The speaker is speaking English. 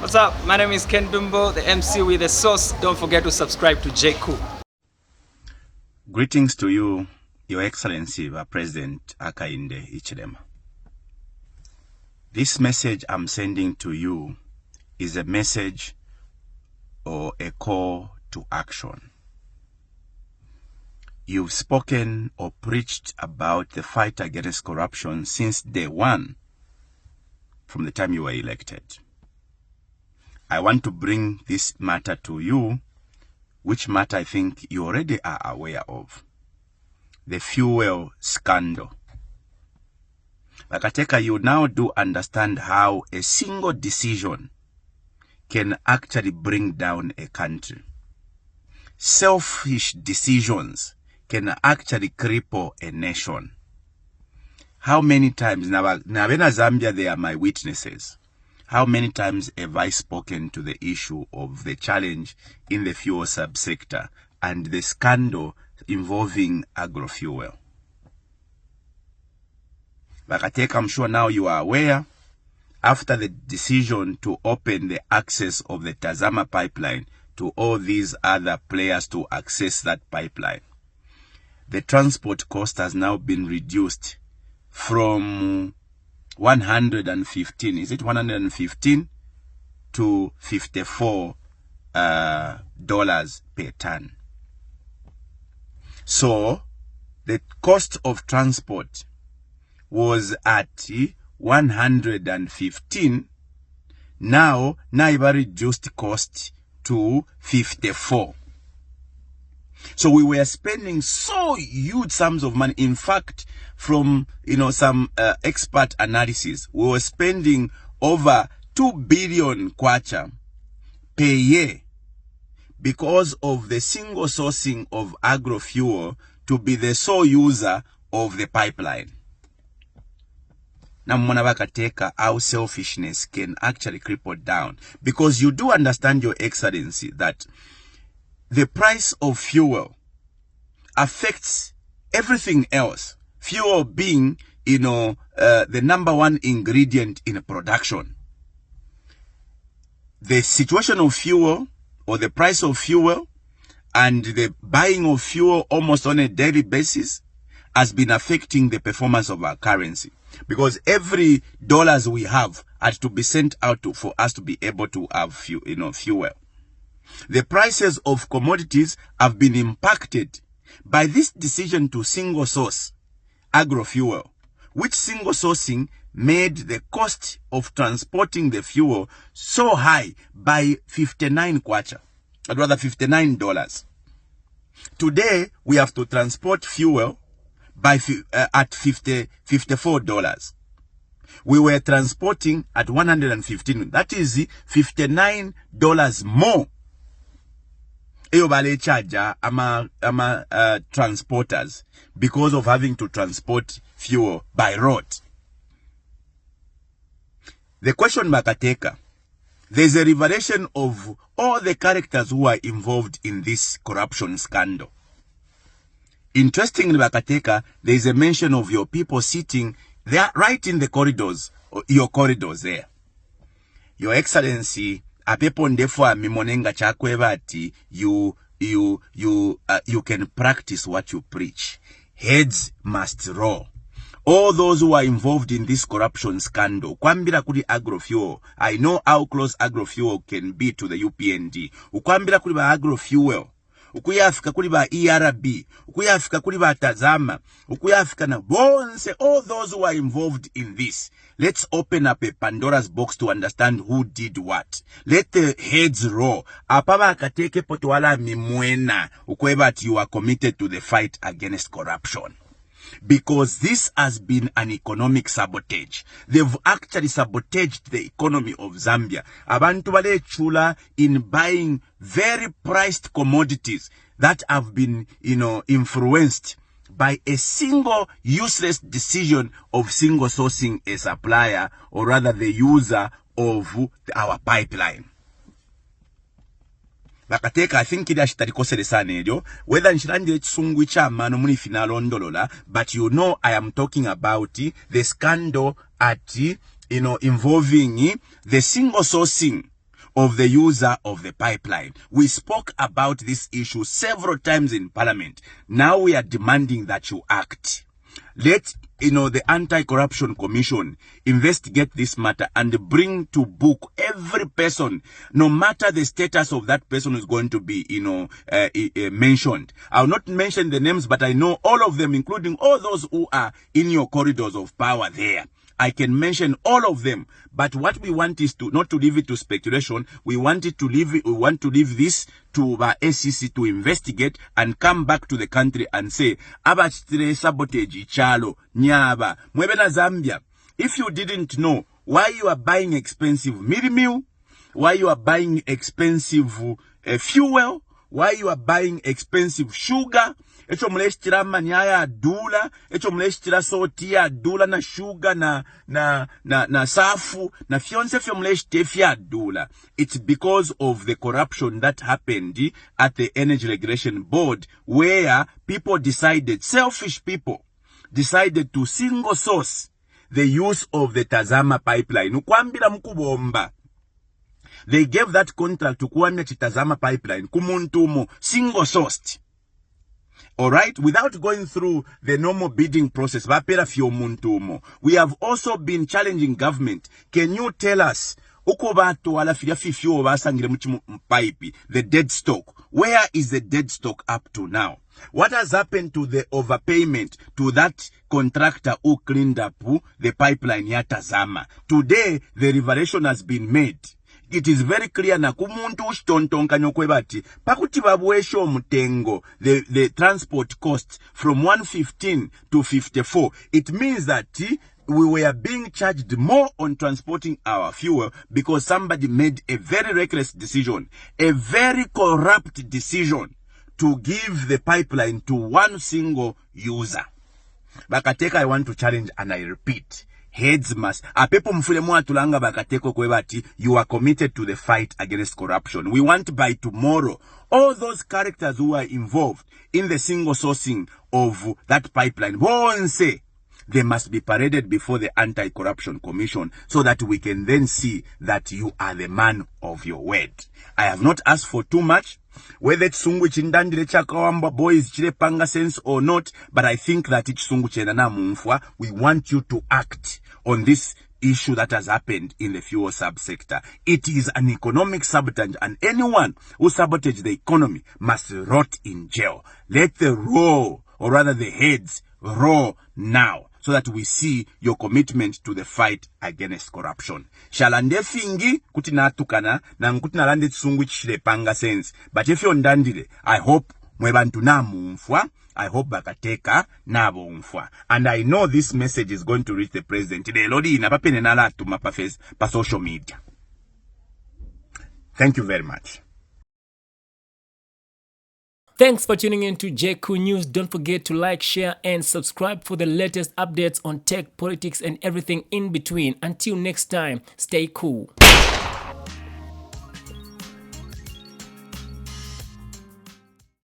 What's up? My name is Ken Dumbo, the MC with the sauce. Don't forget to subscribe to J. Cool. Greetings to you, Your Excellency, President Hakainde Hichilema. This message I'm sending to you is a message or a call to action. You've spoken or preached about the fight against corruption since day one, from the time you were elected. I want to bring this matter to you, which matter I think you already are aware of. The fuel scandal. Bakateka, you now do understand how a single decision can actually bring down a country. Selfish decisions can actually cripple a nation. How many times, now in Zambia, they are my witnesses. How many times have I spoken to the issue of the challenge in the fuel subsector and the scandal involving agrofuel? Bakateka, I'm sure now you are aware, after the decision to open the access of the Tazama pipeline to all these other players to access that pipeline, the transport cost has now been reduced from 115, is it 115 to $54 per ton. So the cost of transport was at 115. Now Naiva reduced cost to 54. So we were spending so huge sums of money. In fact, from some expert analysis, we were spending over 2 billion kwacha per year because of the single sourcing of agrofuel to be the sole user of the pipeline. Now, Monavakateka, how selfishness can actually cripple down, because you do understand, Your Excellency, that the price of fuel affects everything else. Fuel being, the number one ingredient in production. The situation of fuel, or the price of fuel, and the buying of fuel almost on a daily basis has been affecting the performance of our currency. Because every dollars we have had to be sent out for us to be able to have fuel. The prices of commodities have been impacted by this decision to single source agrofuel, which single sourcing made the cost of transporting the fuel so high by 59 kwacha, or rather $59. Today, we have to transport fuel by at $54. We were transporting at 115. That is $59 more. Eobale charger ama transporters because of having to transport fuel by road. The question Bakateka, there's a revelation of all the characters who are involved in this corruption scandal. Interestingly, Bakateka, there is a mention of your people sitting there right in the corridors, your corridors there. Your Excellency, apepondefu mimonenga chakwevati, you can practice what you preach. Heads must roll. All those who are involved in this corruption scandal, kwambira kuli agrofuel, I know how close agrofuel can be to the UPND. Ukwambira kuli ba agrofuel, ukuyafika kuli ba ERB, ukuyafika kuli ba Tazama, ukuyafika na bonse, all those who are involved in this. Let's open up a Pandora's box to understand who did what. Let the heads roll. Apaba akateke potwala mimwena, ukweba you are committed to the fight against corruption. Because this has been an economic sabotage. They've actually sabotaged the economy of Zambia. Abantu bale chula in buying very priced commodities that have been, influenced by a single useless decision of single sourcing a supplier, or rather the user of our pipeline. Bakateka, I think it is tarikose lesanejo, whether nshirandi chungu cha mano muni finalondolola, but I am talking about the scandal at, involving the single sourcing of the user of the pipeline. We spoke about this issue several times in Parliament. Now we are demanding that you act. Let the Anti-Corruption Commission investigate this matter and bring to book every person, no matter the status of that person who is going to be, mentioned. I'll not mention the names, but I know all of them, including all those who are in your corridors of power there. I can mention all of them, but what we want is not to leave it to speculation. We want to leave this to the SEC to investigate and come back to the country and say, abachitire sabotage chalo nyaba mwebena Zambia. If you didn't know why you are buying expensive meal, why you are buying expensive fuel, why you are buying expensive sugar, echo mleshitira manyaya dula, echo mleshitira sotia dula na sugar na safu na fionse fyo mleshitefia dula. It's because of the corruption that happened at the Energy Regulation Board, where selfish people decided to single source the use of the Tazama pipeline. Ukwambira mkubomba. They gave that contract to Kwame Chitazama pipeline, kumuntumo, single sourced. Alright, without going through the normal bidding process. We have also been challenging government. Can you tell us, the dead stock? Where is the dead stock up to now? What has happened to the overpayment to that contractor who cleaned up the pipeline Yatazama? Today, the revelation has been made. It is very clear na kumuntu ushtontonkanyo kwebati pakuti babwesho mutengo the transport costs from 115 to 54. It means that we were being charged more on transporting our fuel because somebody made a very reckless decision, a very corrupt decision to give the pipeline to one single user. Bakateka, I want to challenge and I repeat. Heads must. Apepo mfulemu atulanga bakateko kwebati, you are committed to the fight against corruption. We want by tomorrow, all those characters who are involved in the single sourcing of that pipeline, say they must be paraded before the Anti-Corruption Commission so that we can then see that you are the man of your word. I have not asked for too much. Whether Tsungu Chindandile Chakawamba boys Chile Panga sense or not, but I think that it's Tsungu Chenana Mumfwa. We want you to act on this issue that has happened in the fuel subsector. It is an economic sabotage, and anyone who sabotages the economy must rot in jail. Let the the heads roll now, so that we see your commitment to the fight against corruption. Shalande fingi kutina tukana na nkutina lande tsungu chile panga sense. But if you're ndandile, I hope mwebantu na mumfwa. I hope bakateka nabo mfwa. And I know this message is going to reach the president. Lodi inapapene nala tuma pa social media. Thank you very much. Thanks for tuning in to JQ News. Don't forget to like, share, and subscribe for the latest updates on tech, politics, and everything in between. Until next time, stay cool.